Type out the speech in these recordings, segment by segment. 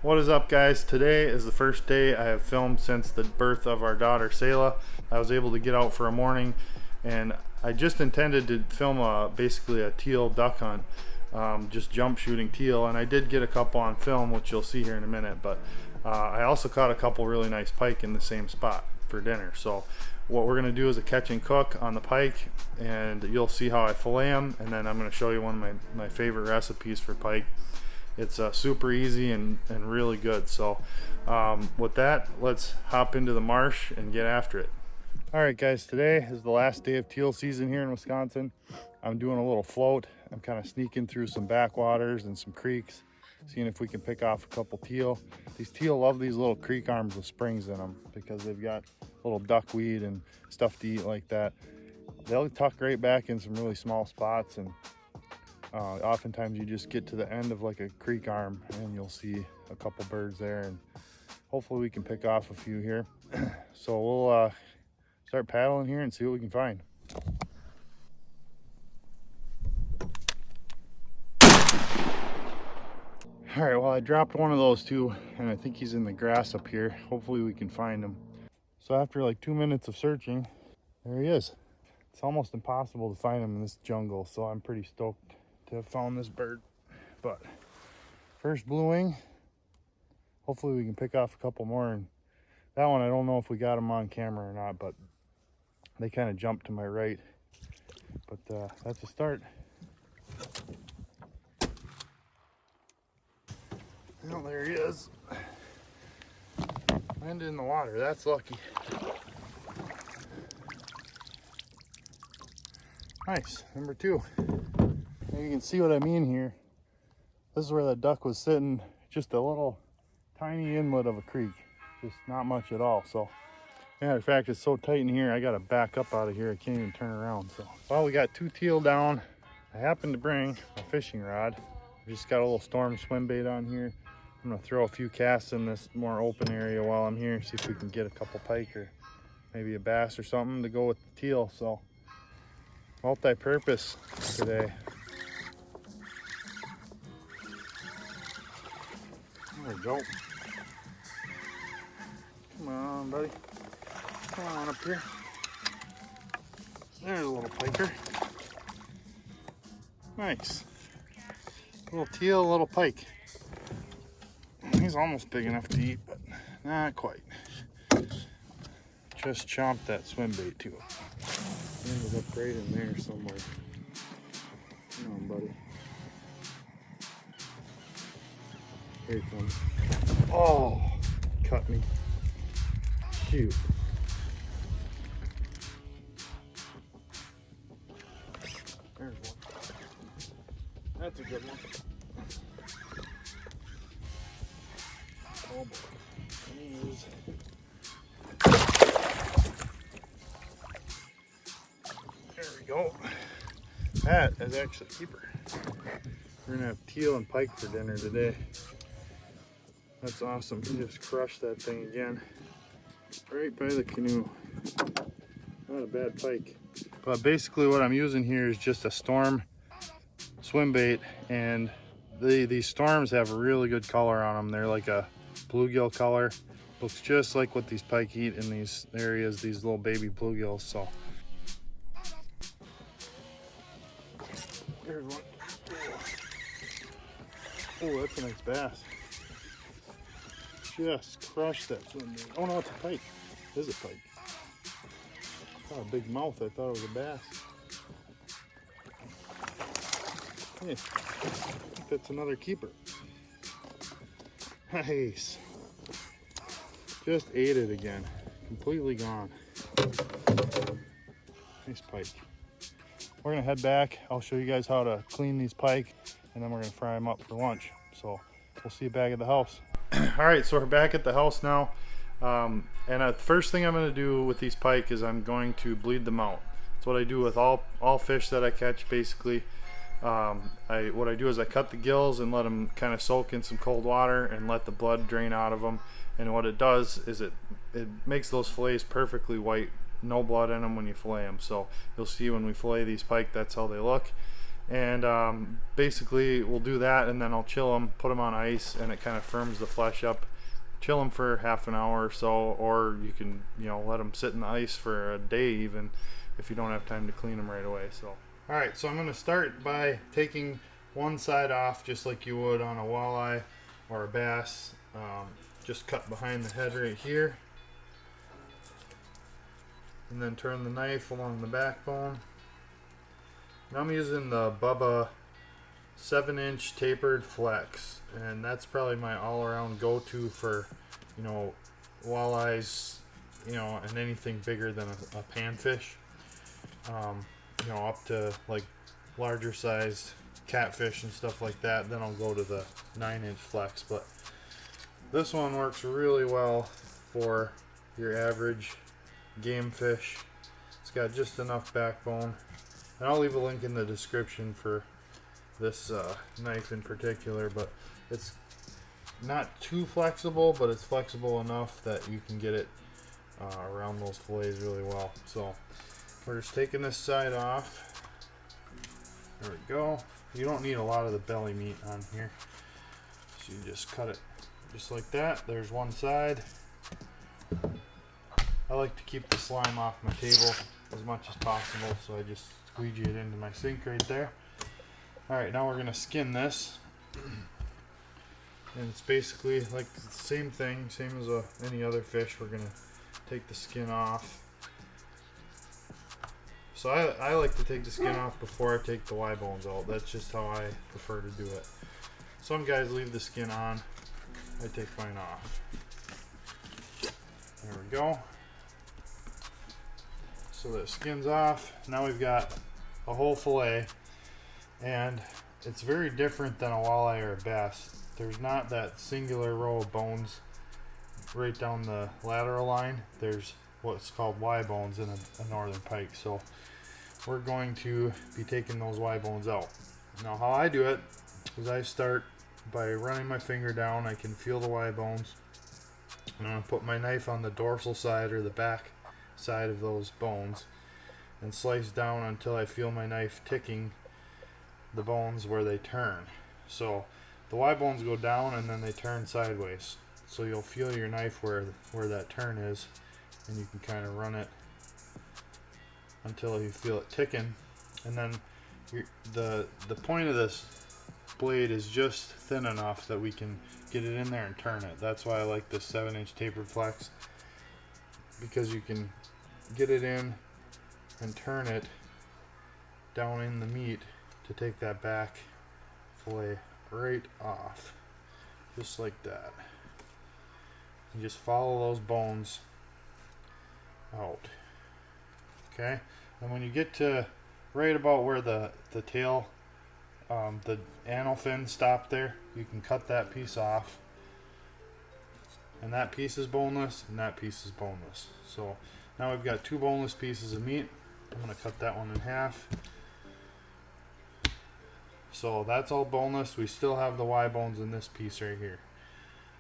What is up, guys? Today is the first day I have filmed since the birth of our daughter Selah. I was able to get out for a morning, and I just intended to film basically a teal duck hunt, just jump shooting teal, and I did get a couple on film, which you'll see here in a minute. But I also caught a couple really nice pike in the same spot for dinner. So what we're going to do is a catch and cook on the pike, and you'll see how I fillet them, and then I'm going to show you one of my favorite recipes for pike. It's super easy and really good. So with that, let's hop into the marsh and get after it. All right, guys, today is the last day of teal season here in Wisconsin. I'm doing a little float. I'm kind of sneaking through some backwaters and some creeks, seeing if we can pick off a couple teal. These teal love these little creek arms with springs in them because they've got little duckweed and stuff to eat like that. They'll tuck right back in some really small spots, and oftentimes you just get to the end of like a creek arm and you'll see a couple birds there, and hopefully we can pick off a few here. So we'll start paddling here and see what we can find. All right, well, I dropped one of those two, and I think he's in the grass up here. Hopefully we can find him. So after like 2 minutes of searching, there he is. It's almost impossible to find him in this jungle, so I'm pretty stoked to have found this bird. But first blue wing, hopefully we can pick off a couple more. And that one, I don't know if we got him on camera or not, but they kind of jumped to my right. But that's a start. Oh, there he is. Landed in the water. That's lucky. Nice, number two. And you can see what I mean here. This is where that duck was sitting, just a little tiny inlet of a creek, just not much at all. So, matter of fact, it's so tight in here, I gotta back up out of here. I can't even turn around. So, well, we got two teal down. I happened to bring a fishing rod. We just got a little storm swim bait on here. I'm gonna throw a few casts in this more open area while I'm here, see if we can get a couple pike or maybe a bass or something to go with the teal. So, multi-purpose today. There we go. Come on, buddy. Come on up here. There's a little piker. Nice. Little teal, little pike. He's almost big enough to eat, but not quite. Just chomped that swim bait too. Ended up right in there somewhere. Come on, buddy. Here he comes. Oh, cut me. Cute. There's one. That's a good one. Oh boy. There we go. That is actually a keeper. We're gonna have teal and pike for dinner today. That's awesome. He just crushed that thing again. Right by the canoe. Not a bad pike. But basically what I'm using here is just a storm swim bait, and these storms have a really good color on them. They're like a bluegill color. Looks just like what these pike eat in these areas, these little baby bluegills. So there's one. Oh, that's a nice bass. Just crushed that swim bait. Oh no, it's a pike. It is a pike. Oh, a big mouth. I thought it was a bass. Hey, I think that's another keeper. Nice. Just ate it again. Completely gone. Nice pike. We're gonna head back. I'll show you guys how to clean these pike, and then we're gonna fry them up for lunch. So we'll see you back at the house. All right, so we're back at the house now. And the first thing I'm gonna do with these pike is I'm going to bleed them out. That's what I do with all fish that I catch, basically. What I do is I cut the gills and let them kind of soak in some cold water and let the blood drain out of them. And what it does is it makes those fillets perfectly white, no blood in them when you fillet them. So you'll see when we fillet these pike, that's how they look. And basically we'll do that, and then I'll chill them, put them on ice, and it kind of firms the flesh up. Chill them for half an hour or so, or you can, you know, let them sit in the ice for a day even if you don't have time to clean them right away. So alright, so I'm going to start by taking one side off just like you would on a walleye or a bass. Just cut behind the head right here, and then turn the knife along the backbone. Now I'm using the Bubba 7-inch tapered flex, and that's probably my all-around go-to for, you know, walleyes, you know, and anything bigger than a panfish. You know, up to like larger sized catfish and stuff like that. Then I'll go to the 9-inch flex, but this one works really well for your average game fish. It's got just enough backbone, and I'll leave a link in the description for this knife in particular, but it's not too flexible, but it's flexible enough that you can get it around those fillets really well. So we're just taking this side off. There we go. You don't need a lot of the belly meat on here, so you just cut it just like that. There's one side. I like to keep the slime off my table as much as possible, so I just squeegee it into my sink right there. Alright, now we're going to skin this. And it's basically like the same thing, same as any other fish. We're going to take the skin off. So I like to take the skin off before I take the Y bones out. That's just how I prefer to do it. Some guys leave the skin on. I take mine off. There we go. So the skin's off. Now we've got a whole fillet, and it's very different than a walleye or a bass. There's not that singular row of bones right down the lateral line. There's what's called Y bones in a northern pike. So we're going to be taking those Y bones out. Now how I do it is I start by running my finger down. I can feel the Y bones, and I'm going to put my knife on the dorsal side or the back side of those bones and slice down until I feel my knife ticking the bones where they turn. So the Y bones go down and then they turn sideways. So you'll feel your knife where that turn is, and you can kind of run it until you feel it ticking. And then the point of this blade is just thin enough that we can get it in there and turn it. That's why I like this 7-inch tapered flex, because you can get it in and turn it down in the meat to take that back fillet right off, just like that. And just follow those bones out. Okay, and when you get to right about where the tail, the anal fin stop there, you can cut that piece off, and that piece is boneless and that piece is boneless. So now we've got 2 boneless pieces of meat. I'm going to cut that one in half. So that's all boneless. We still have the Y bones in this piece right here.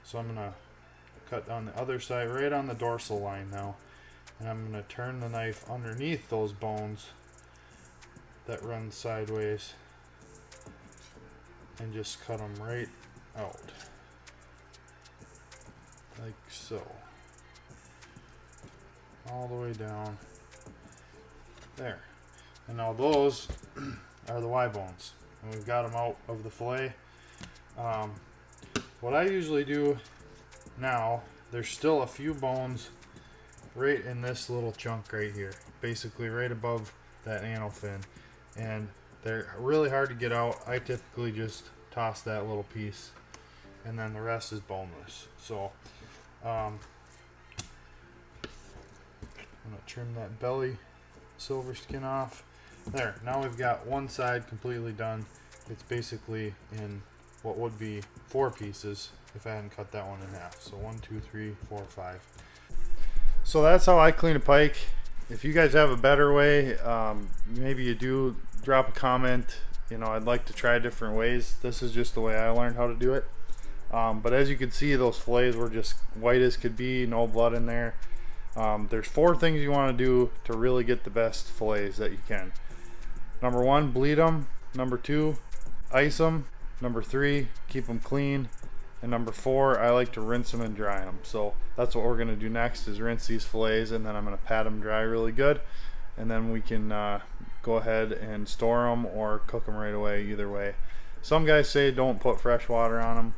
So I'm going to cut on the other side, right on the dorsal line now, and I'm going to turn the knife underneath those bones that run sideways and just cut them right out like so, all the way down there. And now those are the Y bones, and we've got them out of the fillet. What I usually do now, there's still a few bones right in this little chunk right here, basically right above that anal fin, and they're really hard to get out. I typically just toss that little piece, and then the rest is boneless. So I'm gonna trim that belly silver skin off. There, now we've got one side completely done. It's basically in what would be 4 pieces if I hadn't cut that one in half. So 1, 2, 3, 4, 5. So that's how I clean a pike. If you guys have a better way, maybe you do, drop a comment. You know, I'd like to try different ways. This is just the way I learned how to do it. But as you can see, those fillets were just white as could be, no blood in there. There's 4 things you want to do to really get the best fillets that you can. Number 1, bleed them. Number 2, ice them. Number 3, keep them clean. And number 4, I like to rinse them and dry them. So that's what we're going to do next, is rinse these fillets, and then I'm going to pat them dry really good. And then we can go ahead and store them or cook them right away, either way. Some guys say don't put fresh water on them.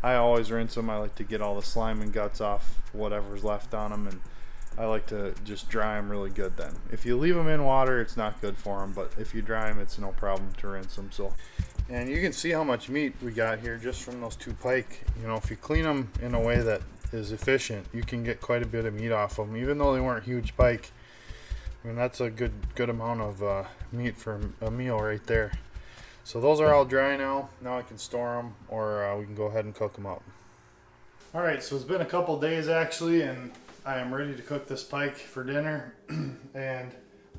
I always rinse them. I like to get all the slime and guts off whatever's left on them, and I like to just dry them really good then. If you leave them in water, it's not good for them, but if you dry them, it's no problem to rinse them. So, and you can see how much meat we got here just from those 2 pike. You know, if you clean them in a way that is efficient, you can get quite a bit of meat off them, even though they weren't huge pike. I mean, that's a good amount of meat for a meal right there. So those are all dry now. Now I can store them, or we can go ahead and cook them up. All right, so it's been a couple days actually, and I am ready to cook this pike for dinner. And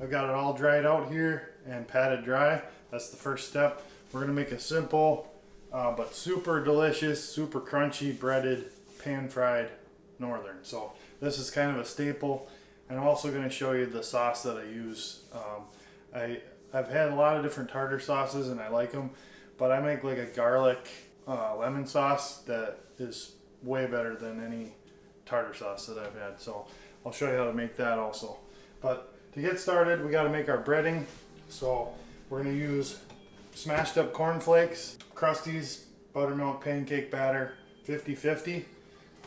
I've got it all dried out here and patted dry. That's the first step. We're gonna make a simple but super delicious, super crunchy, breaded, pan-fried northern. So this is kind of a staple. And I'm also gonna show you the sauce that I use. I've had a lot of different tartar sauces and I like them, but I make like a garlic lemon sauce that is way better than any tartar sauce that I've had. So I'll show you how to make that also. But to get started, we got to make our breading. So we're going to use smashed up cornflakes, Krusteaz buttermilk pancake batter, 50-50,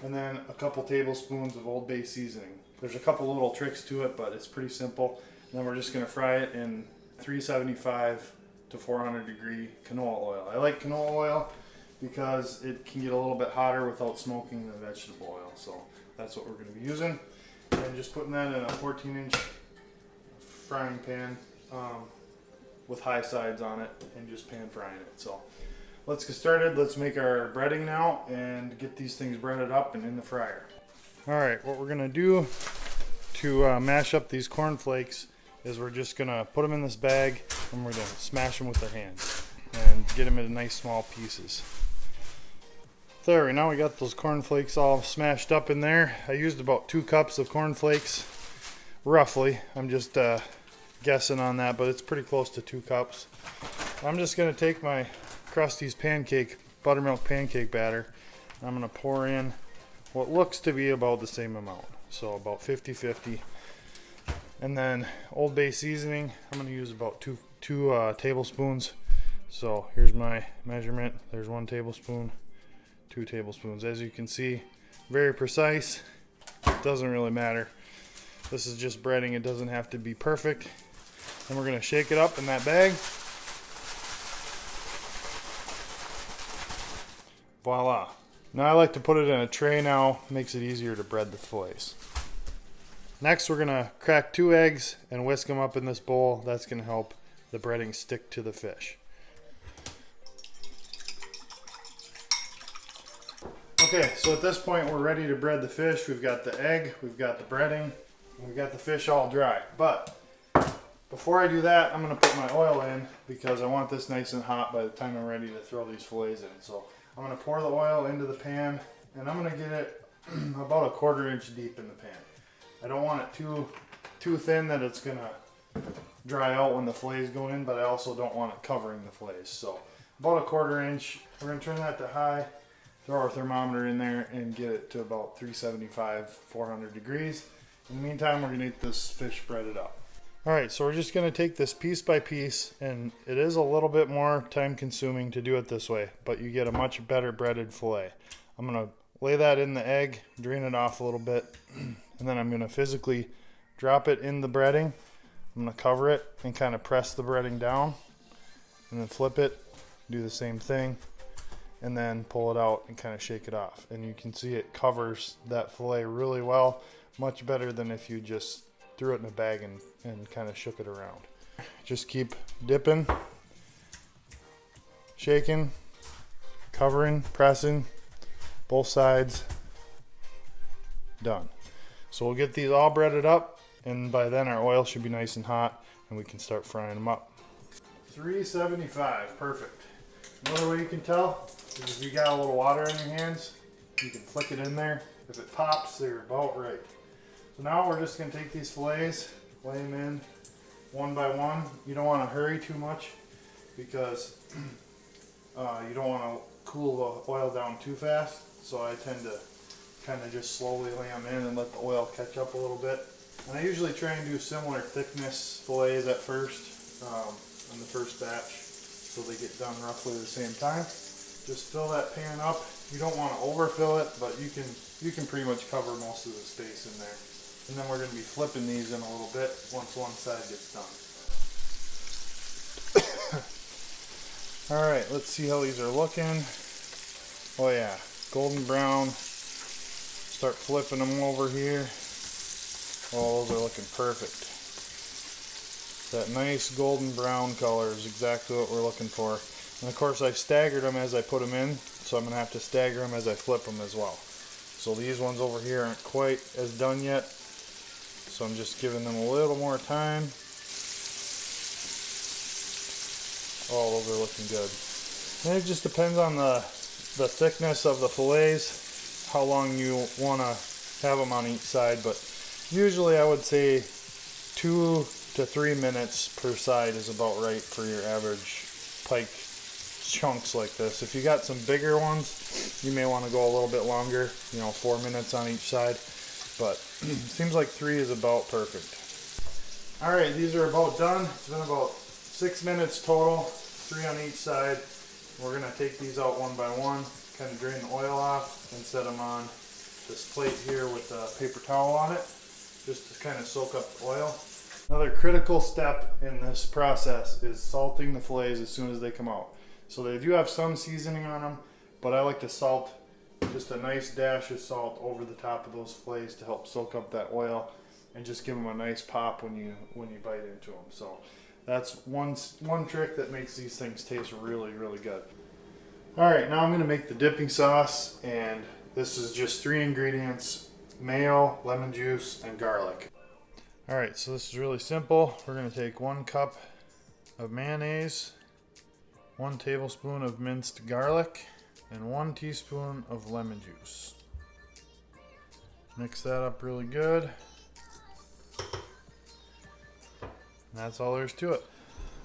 and then a couple tablespoons of Old Bay seasoning. There's a couple little tricks to it, but it's pretty simple. And then we're just going to fry it in 375 to 400 degree canola oil. I like canola oil because it can get a little bit hotter without smoking the vegetable oil. So that's what we're going to be using. And just putting that in a 14-inch frying pan with high sides on it, and just pan frying it. So let's get started. Let's make our breading now and get these things breaded up and in the fryer. All right, what we're going to do to mash up these cornflakes is we're just going to put them in this bag, and we're going to smash them with our hands and get them into nice small pieces. There, now we got those cornflakes all smashed up in there. I used about 2 cups of cornflakes, roughly. I'm just guessing on that, but it's pretty close to 2 cups. I'm just going to take my Krusteaz buttermilk pancake batter, and I'm going to pour in what looks to be about the same amount. So about 50-50. And then Old Bay seasoning, I'm going to use about two tablespoons. So here's my measurement. There's 1 tablespoon, 2 tablespoons. As you can see, very precise. It doesn't really matter. This is just breading. It doesn't have to be perfect. And we're going to shake it up in that bag. Voila. Now I like to put it in a tray now. Makes it easier to bread the fillets. Next, we're going to crack 2 eggs and whisk them up in this bowl. That's going to help the breading stick to the fish. Okay, so at this point we're ready to bread the fish. We've got the egg, we've got the breading, and we've got the fish all dry. But before I do that, I'm going to put my oil in because I want this nice and hot by the time I'm ready to throw these fillets in. So I'm going to pour the oil into the pan, and I'm going to get it about 1/4 inch deep in the pan. I don't want it too thin that it's going to dry out when the fillets go in, but I also don't want it covering the fillets. So about 1/4 inch. We're going to turn that to high, throw our thermometer in there, and get it to about 375, 400 degrees. In the meantime, we're going to get this fish breaded up. Alright, so we're just going to take this piece by piece, and it is a little bit more time consuming to do it this way, but you get a much better breaded fillet. I'm going to lay that in the egg, drain it off a little bit, and then I'm going to physically drop it in the breading. I'm going to cover it and kind of press the breading down, and then flip it, do the same thing, and then pull it out and kind of shake it off. And you can see it covers that fillet really well, much better than if you just threw it in a bag and kind of shook it around. Just keep dipping, shaking, covering, pressing, both sides, done. So we'll get these all breaded up, and by then our oil should be nice and hot, and we can start frying them up. 375, perfect. Another way you can tell is if you got a little water in your hands, you can flick it in there. If it pops, they're about right. So now we're just going to take these fillets, lay them in one by one. You don't want to hurry too much because you don't want to cool the oil down too fast. So I tend to kind of just slowly lay them in and let the oil catch up a little bit. And I usually try and do similar thickness fillets at first in the first batch, so they get done roughly the same time. Just fill that pan up. You don't want to overfill it, but you can pretty much cover most of the space in there. And then we're going to be flipping these in a little bit once one side gets done. All right, let's see how these are looking. Oh yeah, golden brown. Start flipping them over here. Oh, those are looking perfect. That nice golden brown color is exactly what we're looking for. And of course I staggered them as I put them in, so I'm going to have to stagger them as I flip them as well. So these ones over here aren't quite as done yet, so I'm just giving them a little more time. Oh, those are looking good. And it just depends on the thickness of the fillets, how long you want to have them on each side, but usually I would say 2 to 3 minutes per side is about right for your average pike chunks like this. If you got some bigger ones, you may want to go a little bit longer, 4 minutes on each side, but seems like 3 is about perfect. Alright, these are about done. It's been about 6 minutes total, 3 on each side. We're going to take these out one by one, kind of drain the oil off and set them on this plate here with a paper towel on it, just to kind of soak up the oil. Another critical step in this process is salting the fillets as soon as they come out. So they do have some seasoning on them, but I like to salt just a nice dash of salt over the top of those fillets to help soak up that oil and just give them a nice pop when you bite into them. So that's one trick that makes these things taste really, really good. Alright, now I'm going to make the dipping sauce, and this is just 3 ingredients: mayo, lemon juice, and garlic. Alright, so this is really simple. We're going to take 1 cup of mayonnaise, 1 tablespoon of minced garlic, and 1 teaspoon of lemon juice. Mix that up really good. And that's all there is to it.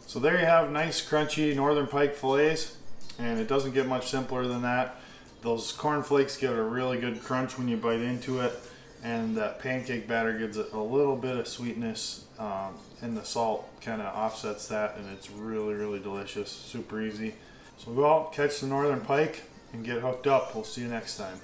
So there you have nice crunchy northern pike fillets, and it doesn't get much simpler than that. Those corn flakes give it a really good crunch when you bite into it, and that pancake batter gives it a little bit of sweetness, and the salt kind of offsets that, and it's really, really delicious. Super easy. So go out, catch the northern pike, and get hooked up. We'll see you next time.